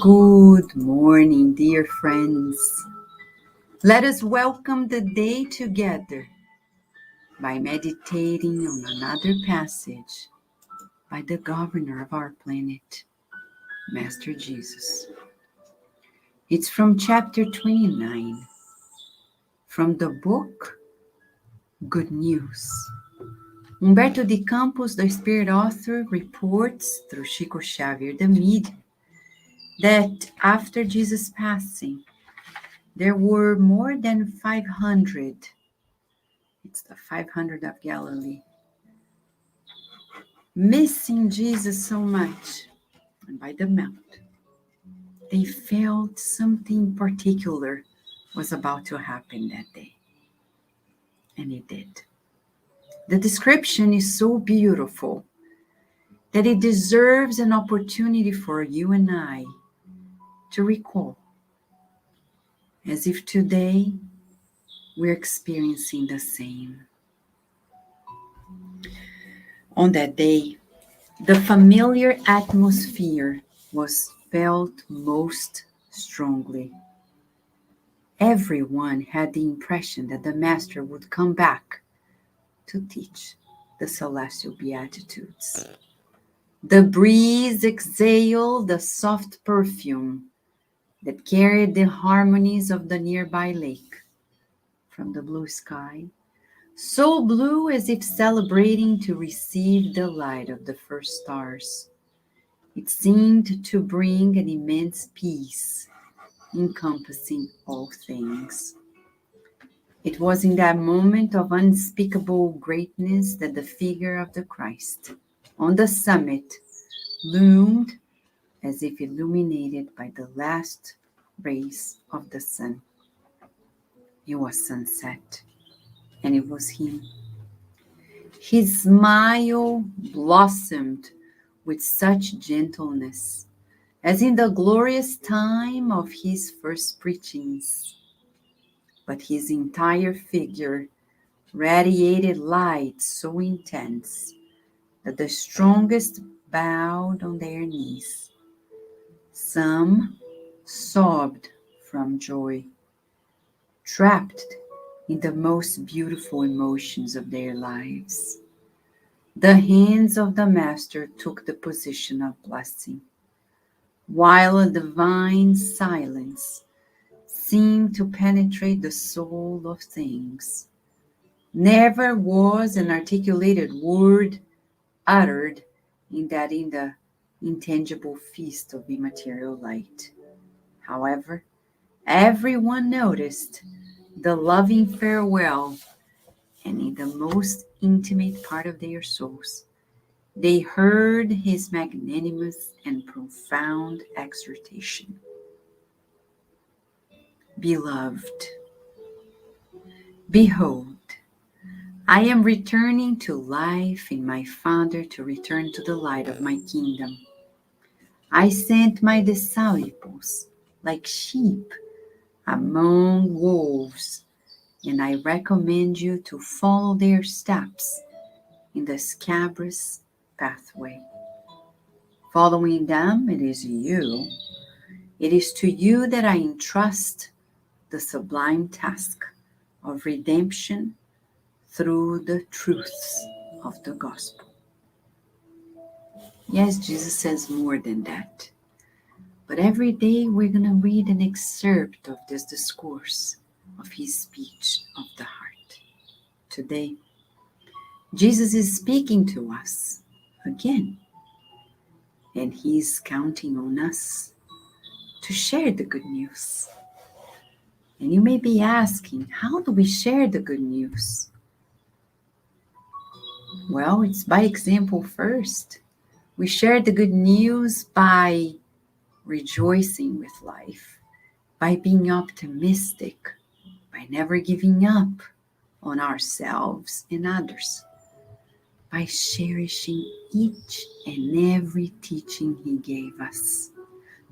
Good morning, dear friends. Let us welcome the day together by meditating on another passage by the governor of our planet, Master Jesus. It's from chapter 29, from the book Good News. Humberto de Campos, the spirit author, reports through Chico Xavier, the medium, that after Jesus' passing, there were more than 500. It's the 500 of Galilee. Missing Jesus so much. And by the mount, they felt something particular was about to happen that day. And it did. The description is so beautiful that it deserves an opportunity for you and I to recall, as if today we're experiencing the same. On that day, the familiar atmosphere was felt most strongly. Everyone had the impression that the Master would come back to teach the celestial beatitudes. The breeze exhaled a soft perfume that carried the harmonies of the nearby lake. From the blue sky, so blue as if celebrating to receive the light of the first stars, it seemed to bring an immense peace, encompassing all things. It was in that moment of unspeakable greatness that the figure of the Christ on the summit loomed as if illuminated by the last rays of the sun. It was sunset, and it was him. His smile blossomed with such gentleness as in the glorious time of his first preachings. But his entire figure radiated light so intense that the strongest bowed on their knees. Some sobbed from joy, trapped in the most beautiful emotions of their lives. The hands of the Master took the position of blessing, while a divine silence seemed to penetrate the soul of things. Never was an articulated word uttered in the intangible feast of immaterial light. However, everyone noticed the loving farewell, and in the most intimate part of their souls, they heard his magnanimous and profound exhortation. Beloved, behold, I am returning to life in my Father to return to the light of my kingdom. I sent my disciples like sheep among wolves, and I recommend you to follow their steps in the scabrous pathway. Following them, it is to you that I entrust the sublime task of redemption through the truths of the gospel. Yes, Jesus says more than that. But every day we're going to read an excerpt of this discourse, of his speech of the heart. Today, Jesus is speaking to us again, and he's counting on us to share the good news. And you may be asking, how do we share the good news? Well, it's by example first. We share the good news by rejoicing with life, by being optimistic, by never giving up on ourselves and others, by cherishing each and every teaching he gave us,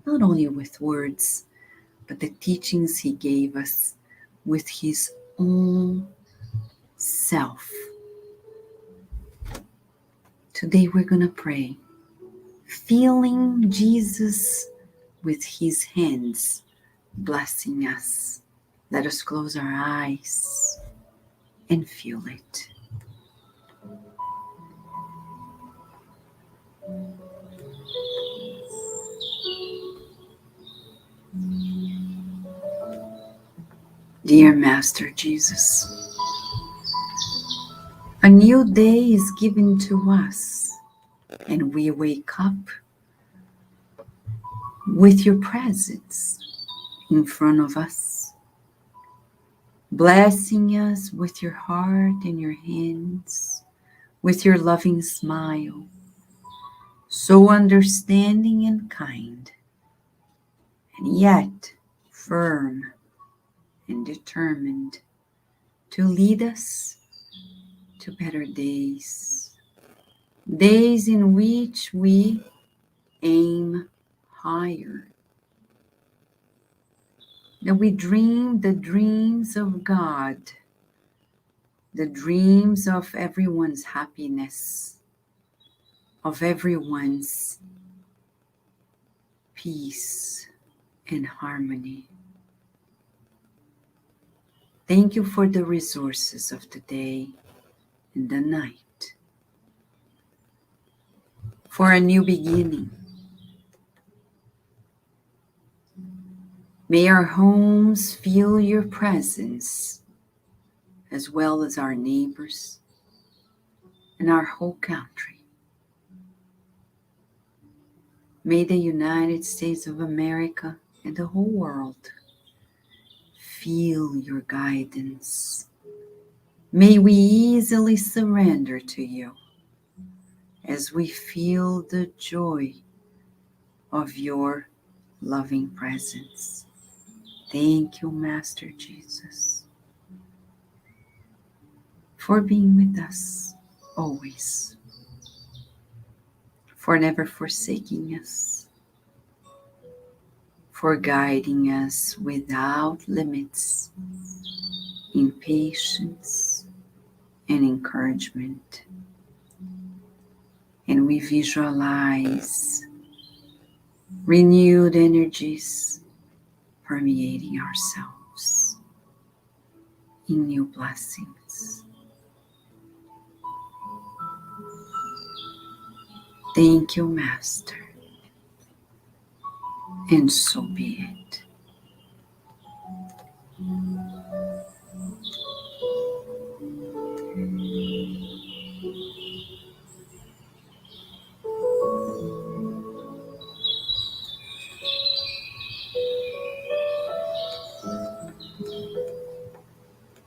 not only with words, but the teachings he gave us with his own self. Today we're going to pray, feeling Jesus' with his hands blessing us. Let us close our eyes and feel it. Dear Master Jesus, a new day is given to us, and we wake up with your presence in front of us, blessing us with your heart and your hands, with your loving smile, so understanding and kind, and yet firm and determined to lead us to better days, days in which we aim higher, that we dream the dreams of God, the dreams of everyone's happiness, of everyone's peace and harmony. Thank you for the resources of the day and the night, for a new beginning. May our homes feel your presence, as well as our neighbors and our whole country. May the United States of America and the whole world feel your guidance. May we easily surrender to you as we feel the joy of your loving presence. Thank you, Master Jesus, for being with us always, for never forsaking us, for guiding us without limits in patience and encouragement. And we visualize renewed energies permeating ourselves in new blessings. Thank you, Master, and so be it.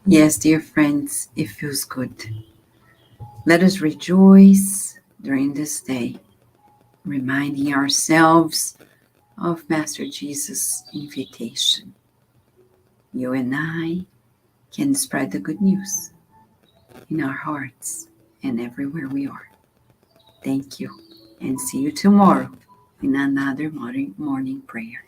Yes, dear friends, it feels good. Let us rejoice during this day, reminding ourselves of Master Jesus' invitation. You and I can spread the good news in our hearts and everywhere we are. Thank you, and see you tomorrow in another morning prayer.